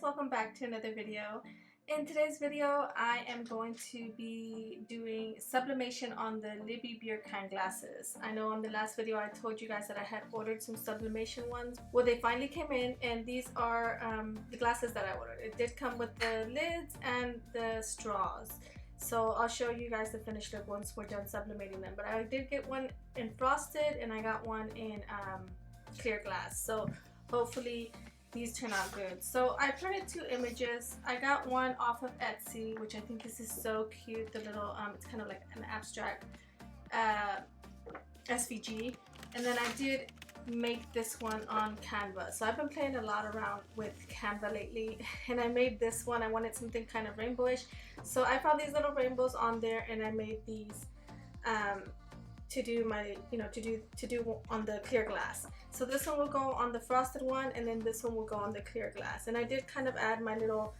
welcome back to another video. In today's video I am going to be doing sublimation on the Libbey beer can glasses. I know in the last video I told you guys that I had ordered some sublimation ones. Well, they finally came in, and these are the glasses that I ordered. It did come with the lids and the straws, so I'll show you guys the finished look once we're done sublimating them. But I did get one in frosted and I got one in clear glass, so hopefully these turn out good. So I printed two images. I got one off of Etsy, which I think this is so cute. The little it's kind of like an abstract SVG, and then I did make this one on Canva. So I've been playing a lot around with Canva lately, and I made this one. I wanted something kind of rainbowish, so I found these little rainbows on there, and I made these to do my, to do on the clear glass. So this one will go on the frosted one, and then this one will go on the clear glass. And I did kind of add my little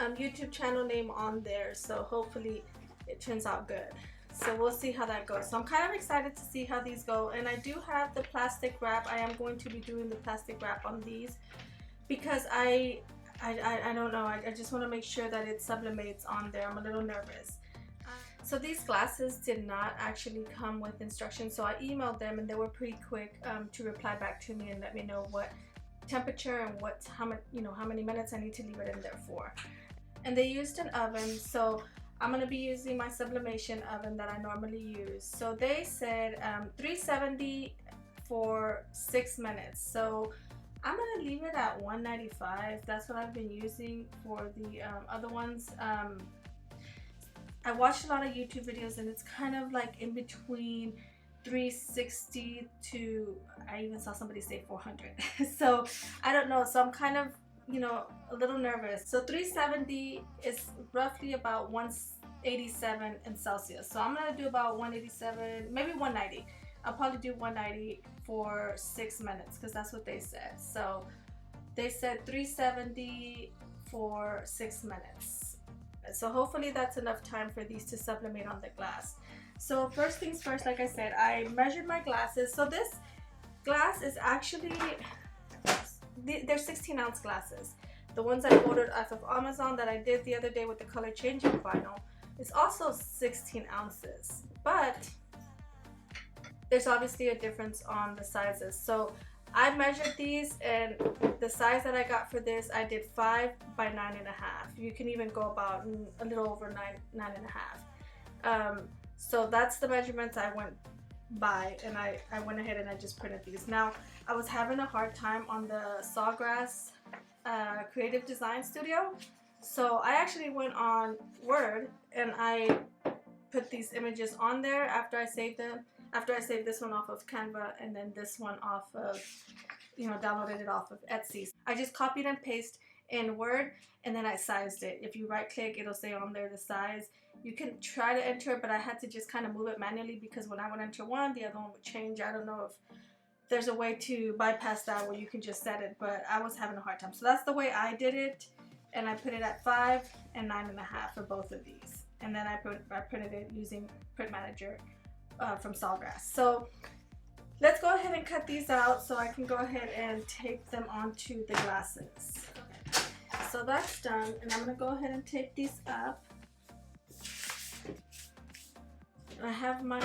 YouTube channel name on there, so hopefully it turns out good. So we'll see how that goes. So I'm kind of excited to see how these go, and I do have the plastic wrap. I am going to be doing the plastic wrap on these because I don't know, I just want to make sure that it sublimates on there. I'm a little nervous. So these glasses did not actually come with instructions, so I emailed them and they were pretty quick to reply back to me and let me know what temperature and how many minutes I need to leave it in there for. And they used an oven, so I'm going to be using my sublimation oven that I normally use. So they said 370 for 6 minutes, so I'm going to leave it at 195. That's what I've been using for the other ones. I watched a lot of YouTube videos, and it's kind of like in between 360 to, I even saw somebody say 400. So I don't know, so I'm kind of, a little nervous. So 370 is roughly about 187 in Celsius. So I'm gonna do about 187, maybe 190. I'll probably do 190 for 6 minutes because that's what they said. So they said 370 for 6 minutes. So hopefully that's enough time for these to sublimate on the glass. So first things first, like I said, I measured my glasses. So this glass is actually, they're 16-ounce glasses. The ones I ordered off of Amazon that I did the other day with the color changing vinyl, it's also 16 ounces. But there's obviously a difference on the sizes. So I measured these, and the size that I got for this, I did 5 by 9.5. You can even go about a little over 9.5. So that's the measurements I went by, and I went ahead and I just printed these. Now, I was having a hard time on the Sawgrass Creative Design Studio, so I actually went on Word and I put these images on there after I saved them. After I saved this one off of Canva, and then this one off of, downloaded it off of Etsy. I just copied and pasted in Word, and then I sized it. If you right click, it'll say on there the size. You can try to enter it, but I had to just kind of move it manually because when I would enter one, the other one would change. I don't know if there's a way to bypass that where you can just set it, but I was having a hard time. So that's the way I did it, and I put it at 5 and 9.5 for both of these. And then I printed it using Print Manager from Sawgrass. So let's go ahead and cut these out so I can go ahead and tape them onto the glasses. Okay. So that's done, and I'm going to go ahead and tape these up. I have my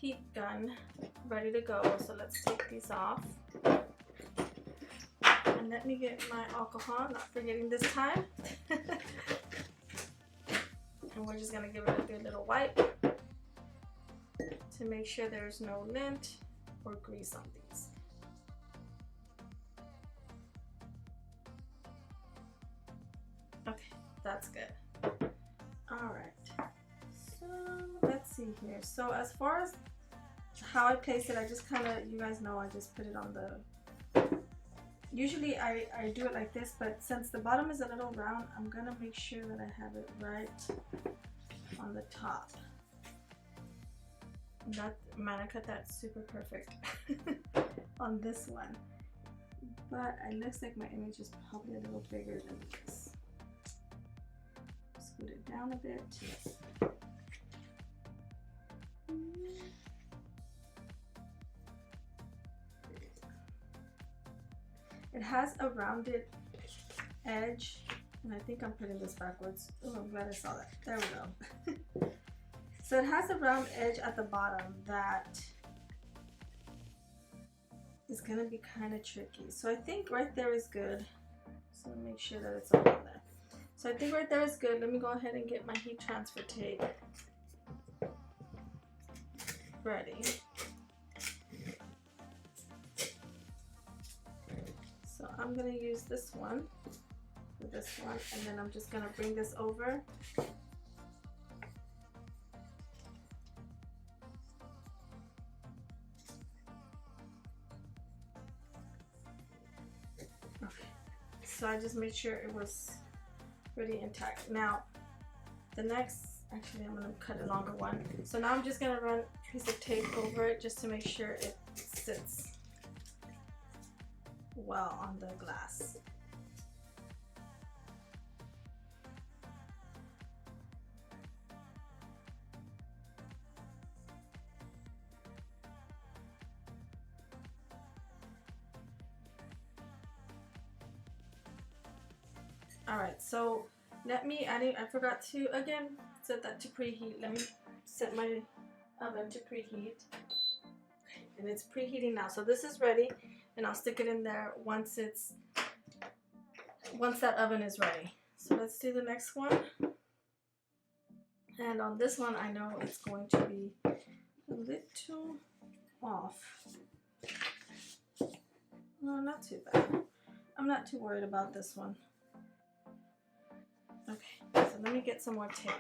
heat gun ready to go, so let's take these off. And let me get my alcohol, not forgetting this time. And we're just going to give it a good little wipe to make sure there's no lint or grease on these. Okay, that's good. Alright, so let's see here. So as far as how I place it, I just kind of, you guys know, I just put it on the, usually I do it like this, but since the bottom is a little round, I'm gonna make sure that I have it right on the top. Man, I cut that super perfect on this one, but it looks like my image is probably a little bigger than this. Scoot it down a bit. It has a rounded edge, and I think I'm putting this backwards. Oh, I'm glad I saw that. There we go. So it has a round edge at the bottom that is gonna be kind of tricky. So I think right there is good. So make sure that it's all on there. So I think right there is good. Let me go ahead and get my heat transfer tape ready. So I'm gonna use this one with this one, and then I'm just gonna bring this over. So I just made sure it was pretty intact. Now, the next, actually I'm gonna cut a longer one. So now I'm just gonna run a piece of tape over it just to make sure it sits well on the glass. Alright, so let me, I forgot to, again, set that to preheat. Let me set my oven to preheat. And it's preheating now. So this is ready, and I'll stick it in there once that oven is ready. So let's do the next one. And on this one, I know it's going to be a little off. No, not too bad. I'm not too worried about this one. Okay, so let me get some more tape.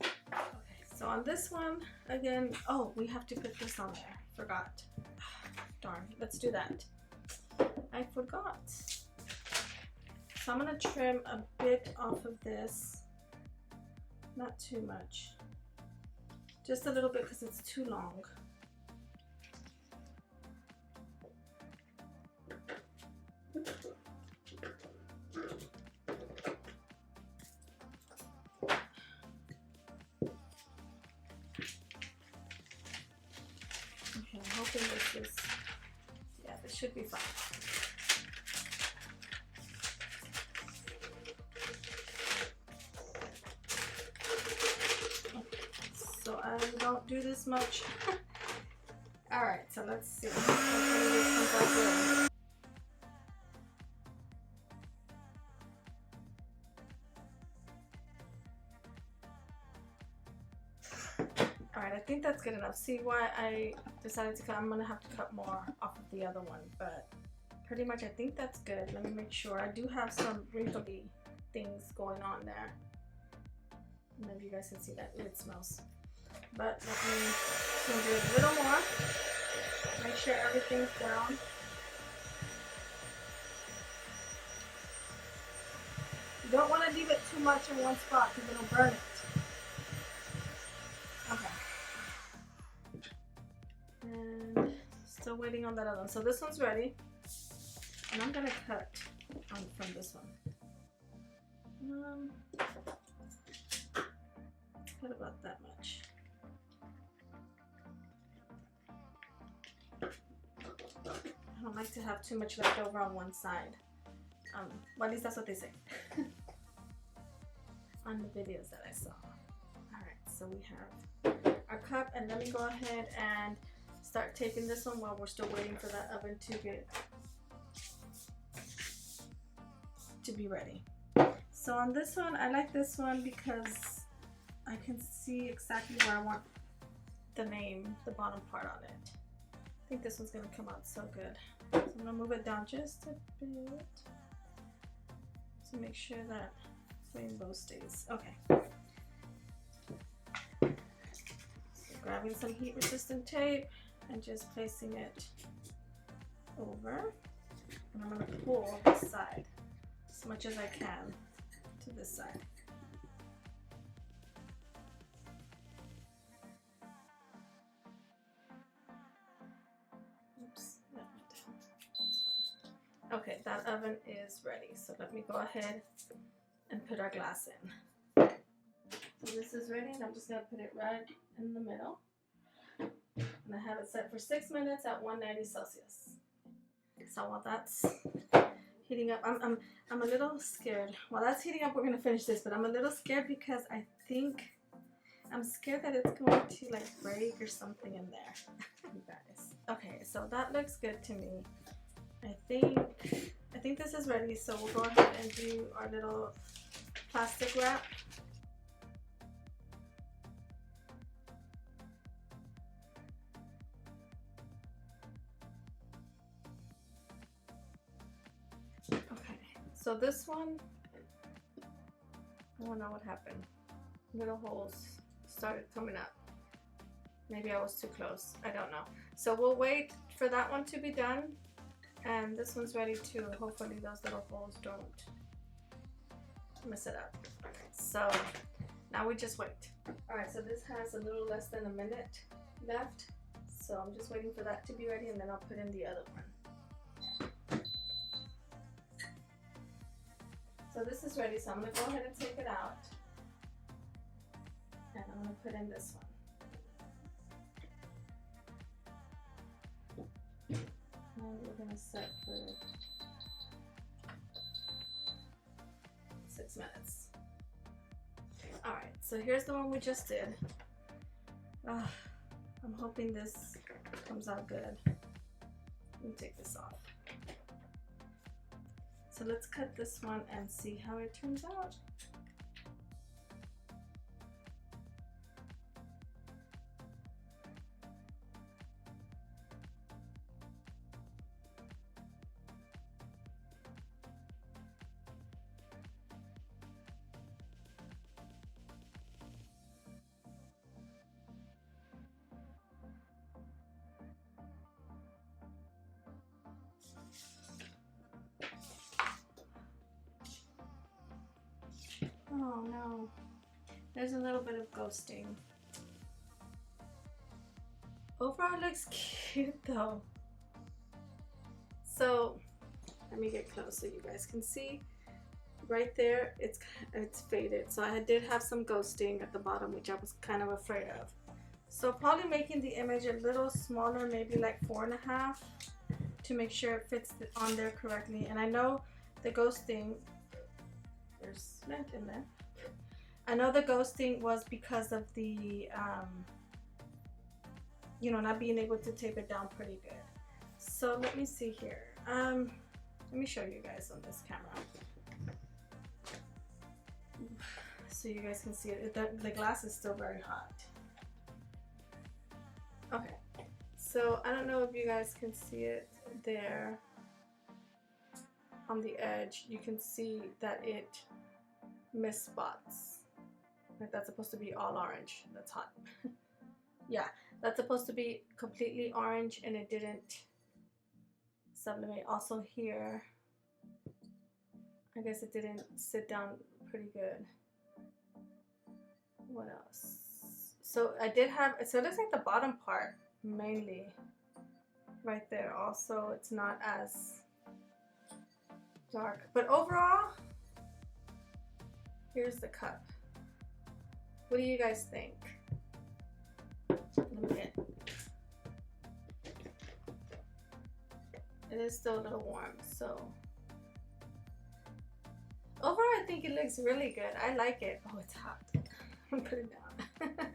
Okay, so on this one, again, oh, we have to put this on there. Forgot. Darn, let's do that. I forgot. So I'm gonna trim a bit off of this. Not too much. Just a little bit because it's too long. I'm hoping this is, yeah, this should be fine. Okay, so I don't do this much. Alright, so let's see. Hopefully this comes out good. Alright, I think that's good enough. See why I decided to cut? I'm gonna have to cut more off of the other one, but pretty much I think that's good. Let me make sure. I do have some wrinkly things going on there. I don't know if you guys can see that. It smells. But let me do a little more. Make sure everything's down. You don't want to leave it too much in one spot because it'll burn it. Okay. And still waiting on that other one. So this one's ready. And I'm going to cut from this one. Cut about that much. I don't like to have too much left over on one side. Well, at least that's what they say on the videos that I saw. Alright, so we have our cup, and let me go ahead and start taping this one while we're still waiting for that oven to be ready. So on this one, I like this one because I can see exactly where I want the name, the bottom part on it. I think this one's gonna come out so good. So I'm gonna move it down just a bit to make sure that rainbow stays. Okay. So grabbing some heat resistant tape and just placing it over. And I'm gonna pull this side as much as I can to this side. Oops, that went down. Okay, that oven is ready. So let me go ahead and put our glass in. So this is ready, and I'm just gonna put it right in the middle. And I have it set for 6 minutes at 190 Celsius. So while that's heating up. I'm a little scared. While that's heating up, we're gonna finish this, but I'm a little scared because I'm scared that it's going to like break or something in there. You guys. Okay, so that looks good to me. I think this is ready, so we'll go ahead and do our little plastic wrap. Okay, so this one, I don't know what happened. Little holes started coming up. Maybe I was too close. I don't know. So we'll wait for that one to be done. And this one's ready too. Hopefully those little holes don't mess it up. So now we just wait. Alright, so this has a little less than a minute left. So I'm just waiting for that to be ready and then I'll put in the other one. So this is ready, so I'm going to go ahead and take it out. And I'm going to put in this one. And we're going to set for 6 minutes. Alright, so here's the one we just did. I'm hoping this comes out good. Let me take this off. So let's cut this one and see how it turns out. Oh no, there's a little bit of ghosting. Overall it looks cute though. So let me get close so you guys can see. Right there, it's faded. So I did have some ghosting at the bottom, which I was kind of afraid of. So probably making the image a little smaller, maybe like 4.5, to make sure it fits on there correctly. And I know the ghosting, there's lint in there. I know the ghosting was because of the, you know, not being able to tape it down pretty good. So let me see here. Let me show you guys on this camera. So you guys can see it. The glass is still very hot. Okay. So I don't know if you guys can see it there. On the edge, you can see that it missed spots. Like that's supposed to be all orange. That's hot. Yeah, that's supposed to be completely orange and it didn't sublimate. Also here, I guess it didn't sit down pretty good. What else? So I did have, so it looks like the bottom part mainly right there. Also, it's not as dark, but overall, here's the cup. What do you guys think? Let me get, it is still a little warm, so overall I think it looks really good. I like it. Oh, it's hot. Put it down.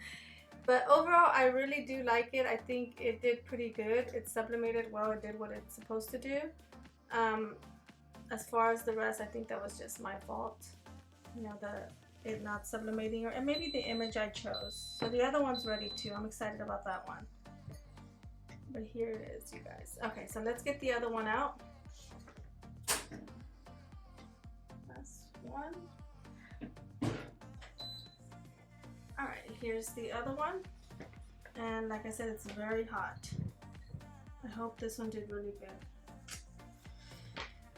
But overall I really do like it. I think it did pretty good. It sublimated well. It did what it's supposed to do. As far as the rest, I think that was just my fault, you know, it not sublimating, and maybe the image I chose. So the other one's ready too. I'm excited about that one. But here it is, you guys. Okay, so let's get the other one out. Last one. Alright, here's the other one. And like I said, it's very hot. I hope this one did really good.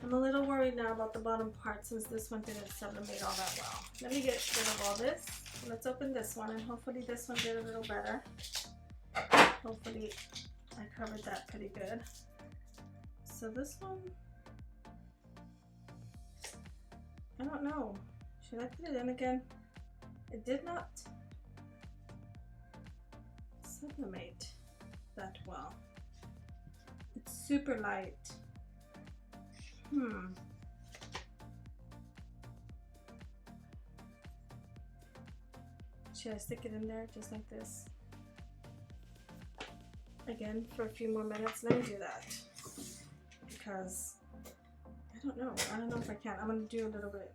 I'm a little worried now about the bottom part since this one didn't sublimate all that well. Let me get rid of all this. Let's open this one and hopefully this one did a little better. Hopefully I covered that pretty good. So this one, I don't know. Should I put it in again? It did not sublimate that well. It's super light. Should I stick it in there just like this? Again, for a few more minutes. Let me do that. Because I don't know. I don't know if I can. I'm going to do a little bit.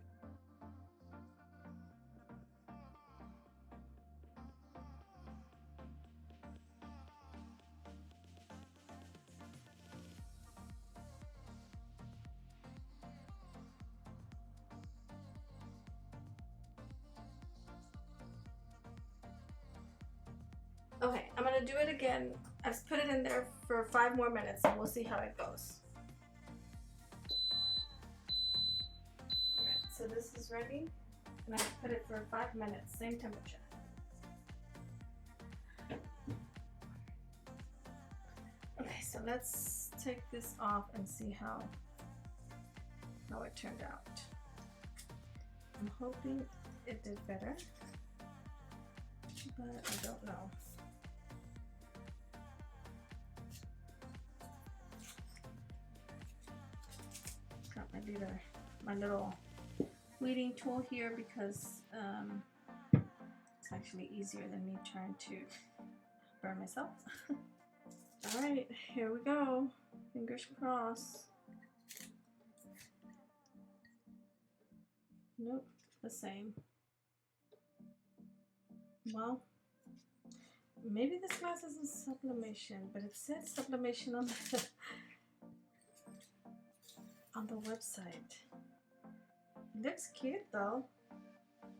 Okay, I'm gonna do it again. I've put it in there for 5 more minutes and we'll see how it goes. Alright, so this is ready and I put it for 5 minutes, same temperature. Okay, so let's take this off and see how it turned out. I'm hoping it did better, but I don't know. Got my little weeding tool here because it's actually easier than me trying to burn myself. Alright, here we go. Fingers crossed. Nope, the same. Well, maybe this glass isn't sublimation, but it says sublimation on the website. It looks cute though.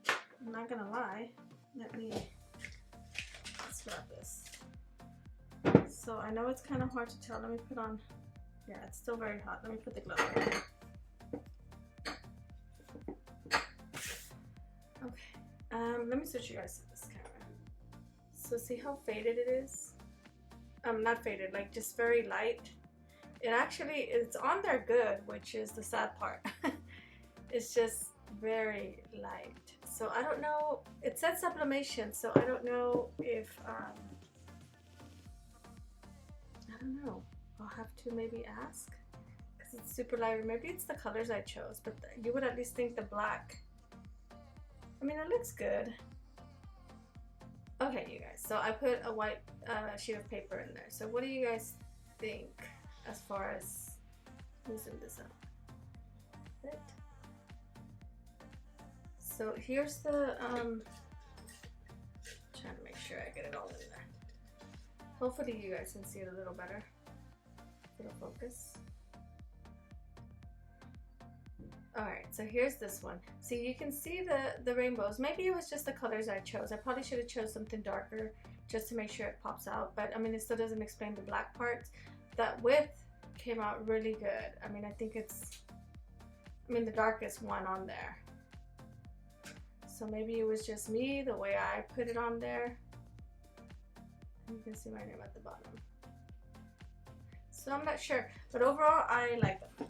I'm not gonna lie. Let's grab this. So I know it's kind of hard to tell. Let me put on. Yeah, it's still very hot. Let me put the glove on. Okay. Let me switch you guys to this camera. So see how faded it is? Not faded, like just very light. It's on there good, which is the sad part. It's just very light. So I don't know, it said sublimation, so I don't know if, I don't know. I'll have to maybe ask, because it's super light. Maybe it's the colors I chose, but you would at least think the black. I mean, it looks good. Okay, you guys, so I put a white sheet of paper in there. So what do you guys think as far as using this up? Right. So here's the, trying to make sure I get it all in there. Hopefully you guys can see it a little better. It'll focus. Alright, so here's this one. See, you can see the rainbows. Maybe it was just the colors I chose. I probably should have chose something darker just to make sure it pops out. But I mean, it still doesn't explain the black parts. That width came out really good. I mean, I think it's, the darkest one on there. So maybe it was just me, the way I put it on there. You can see my name at the bottom. So I'm not sure, but overall I like them.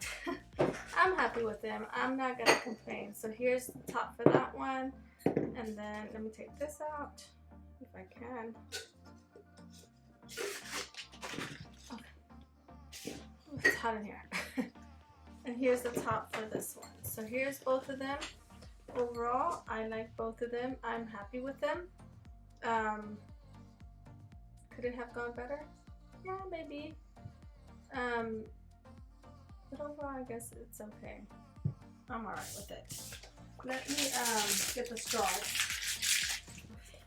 I'm happy with them. I'm not gonna complain. So here's the top for that one, and then let me take this out if I can. Okay. Ooh, it's hot in here. And here's the top for this one. So here's both of them. Overall, I like both of them. I'm happy with them. Could it have gone better? Yeah, maybe. But overall, I guess it's okay. I'm alright with it. Let me get the straw.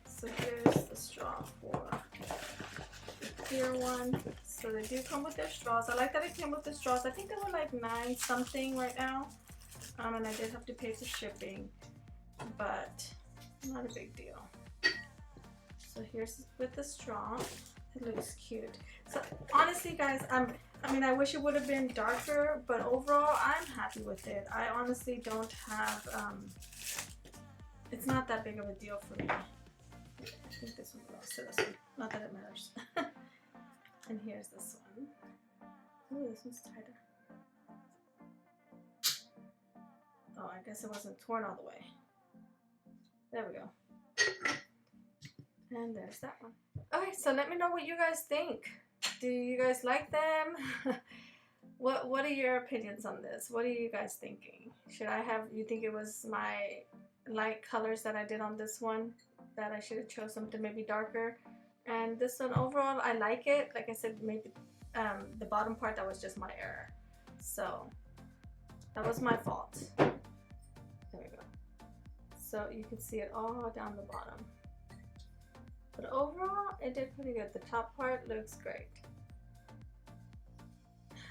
So here's the straw for the clear one. So they do come with their straws. I like that it came with the straws. I think they were like $9 something right now. And I did have to pay for shipping, but not a big deal. So here's with the straw. It looks cute. So honestly, guys, I wish it would have been darker, but overall, I'm happy with it. I honestly don't have, it's not that big of a deal for me. I think this one belongs to this one. Not that it matters. And here's this one. Ooh, this one's tighter. Oh, I guess it wasn't torn all the way. There we go. And there's that one. Okay, so let me know what you guys think. Do you guys like them? What are your opinions on this? What are you guys thinking? You think it was my light colors that I did on this one? that I should have chose something maybe darker. And this one overall, I like it. Like I said, maybe the bottom part, that was just my error. So that was my fault. There we go. So you can see it all down the bottom. But overall, it did pretty good. The top part looks great.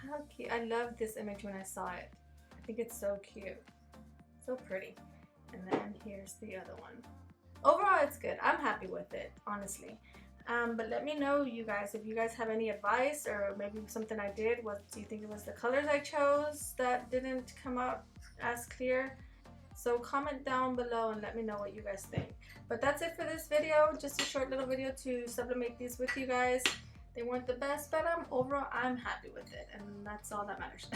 How cute. I love this image when I saw it. I think it's so cute. So pretty. And then here's the other one. Overall, it's good. I'm happy with it, honestly. But let me know, you guys, if you guys have any advice, or maybe something I did. What do you think it was the colors I chose that didn't come out as clear? So comment down below and let me know what you guys think. But that's it for this video. Just a short little video to sublimate these with you guys. They weren't the best, but overall I'm happy with it, and that's all that matters.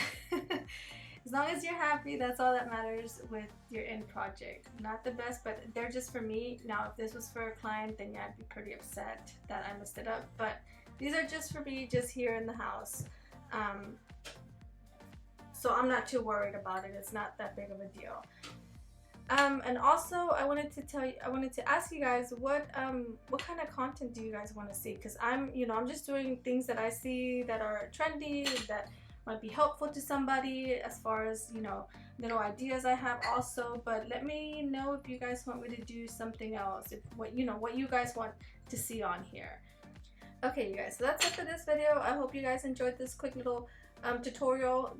As long as you're happy, that's all that matters with your end project. Not the best, but they're just for me. Now, if this was for a client, then yeah, I'd be pretty upset that I messed it up. But these are just for me, just here in the house. So I'm not too worried about it. It's not that big of a deal. And also, I wanted to ask you guys what kind of content do you guys want to see? Because I'm just doing things that I see that are trendy, that might be helpful to somebody, as far as little ideas I have also. But let me know if you guys want me to do something else, if what you guys want to see on here. Okay, you guys, so that's it for this video. I hope you guys enjoyed this quick little tutorial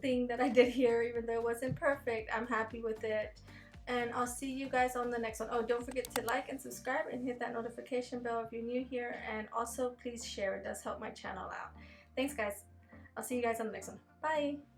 thing that I did here. Even though it wasn't perfect, I'm happy with it. And I'll see you guys on the next one. Oh, don't forget to like and subscribe and hit that notification bell if you're new here. And also, please share. It does help my channel out. Thanks, guys. I'll see you guys on the next one. Bye!